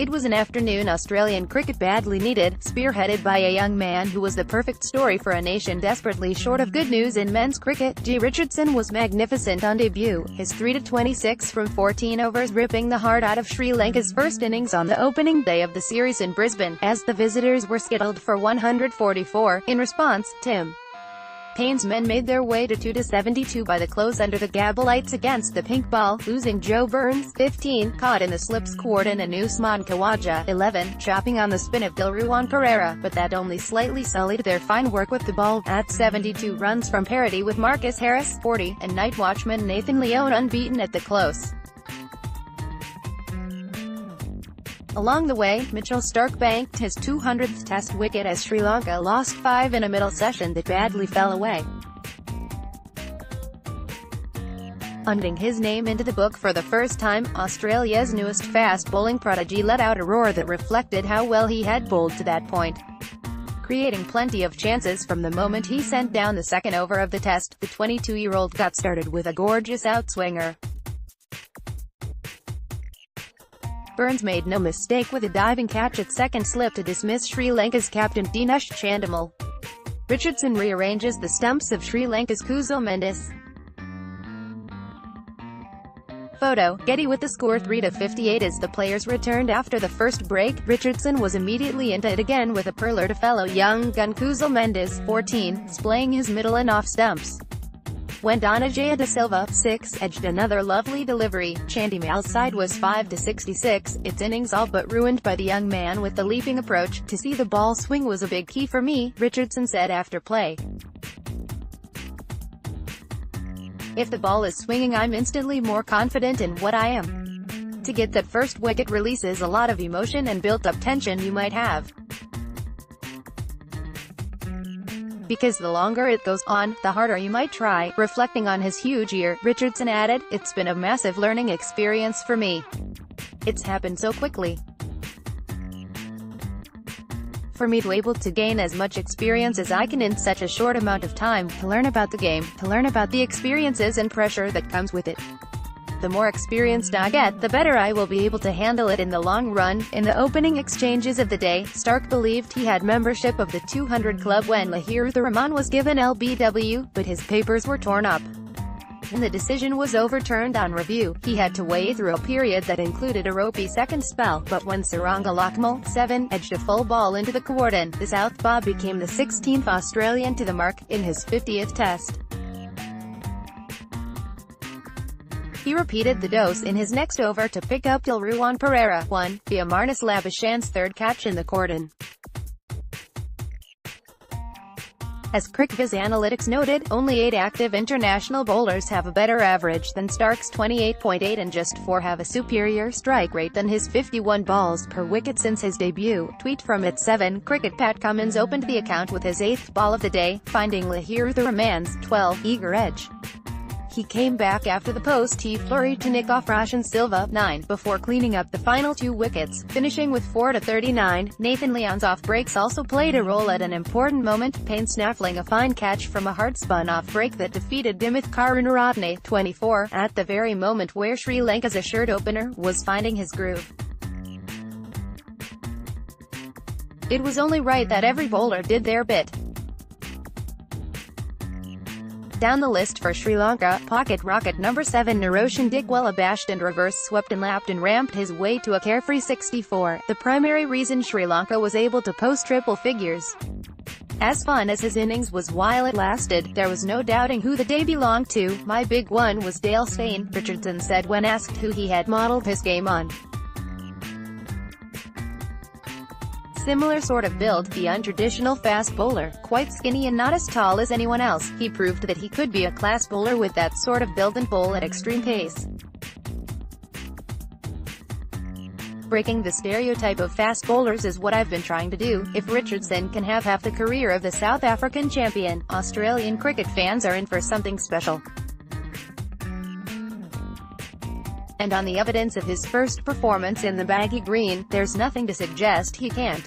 It was an afternoon Australian cricket badly needed, spearheaded by a young man who was the perfect story for a nation desperately short of good news in men's cricket. Jhye Richardson was magnificent on debut, his 3-26 from 14 overs ripping the heart out of Sri Lanka's first innings on the opening day of the series in Brisbane, as the visitors were skittled for 144. In response, Paine's men made their way to 2-72 by the close under the Gabba lights against the pink ball, losing Joe Burns, 15, caught in the slips Gordon and Usman Khawaja, 11, chopping on the spin of Dilruwan Pereira, but that only slightly sullied their fine work with the ball, at 72 runs from parity with Marcus Harris, 40, and night watchman Nathan Leone unbeaten at the close. Along the way, Mitchell Starc banked his 200th Test wicket as Sri Lanka lost 5 in a middle session that badly fell away. Punting his name into the book for the first time, Australia's newest fast-bowling prodigy let out a roar that reflected how well he had bowled to that point, creating plenty of chances from the moment he sent down the second over of the Test. The 22-year-old got started with a gorgeous outswinger. Burns made no mistake with a diving catch at second slip to dismiss Sri Lanka's captain Dinesh Chandimal. Richardson rearranges the stumps of Sri Lanka's Kuzo Mendis. Photo, Getty. With the score 3-58 as the players returned after the first break, Richardson was immediately into it again with a perler to fellow young gun Kuzo Mendis, 14, splaying his middle and off stumps. When Donajaya de Silva, 6, edged another lovely delivery, Chandimal's side was 5-66, its innings all but ruined by the young man with the leaping approach. To see the ball swing was a big key for me, Richardson said after play. If the ball is swinging, I'm instantly more confident in what I am. To get that first wicket releases a lot of emotion and built-up tension you might have, because the longer it goes on, the harder you might try. Reflecting on his huge year, Richardson added, "It's been a massive learning experience for me. It's happened so quickly. For me to able to gain as much experience as I can in such a short amount of time, to learn about the game, to learn about the experiences and pressure that comes with it. The more experienced I get, the better I will be able to handle it in the long run." In the opening exchanges of the day, Starc believed he had membership of the 200 club when Lahir Rahman was given LBW, but his papers were torn up. When the decision was overturned on review, he had to wade through a period that included a ropey second spell, but when Saranga Lakmal, 7, edged a full ball into the Gordon, the southpaw became the 16th Australian to the mark, in his 50th Test. He repeated the dose in his next over to pick up Dilruwan Pereira, 1, via Marnus Labuschagn's third catch in the Gordon. As CricViz Analytics noted, only 8 active international bowlers have a better average than Starc's 28.8 and just 4 have a superior strike rate than his 51 balls per wicket since his debut. Tweet from @7 Cricket. Pat Cummins opened the account with his 8th ball of the day, finding Lahir Rahman's 12 eager edge. He came back after the post-tee flurry to nick off Roshan Silva, 9, before cleaning up the final 2 wickets, finishing with 4-39. Nathan Leone's off-breaks also played a role at an important moment, Paine snaffling a fine catch from a hard-spun off-break that defeated Dimith Karunaratne, 24, at the very moment where Sri Lanka's assured opener was finding his groove. It was only right that every bowler did their bit. Down the list for Sri Lanka, pocket rocket number 7 Naroshan Dickwella bashed and reverse swept and lapped and ramped his way to a carefree 64, the primary reason Sri Lanka was able to post triple figures. As fun as his innings was while it lasted, there was no doubting who the day belonged to. "My big one was Dale Steyn," Richardson said when asked who he had modeled his game on. Similar sort of build, the untraditional fast bowler, quite skinny and not as tall as anyone else, he proved that he could be a class bowler with that sort of build and bowl at extreme pace. Breaking the stereotype of fast bowlers is what I've been trying to do. If Richardson can have half the career of the South African champion, Australian cricket fans are in for something special. And on the evidence of his first performance in the baggy green, there's nothing to suggest he can't.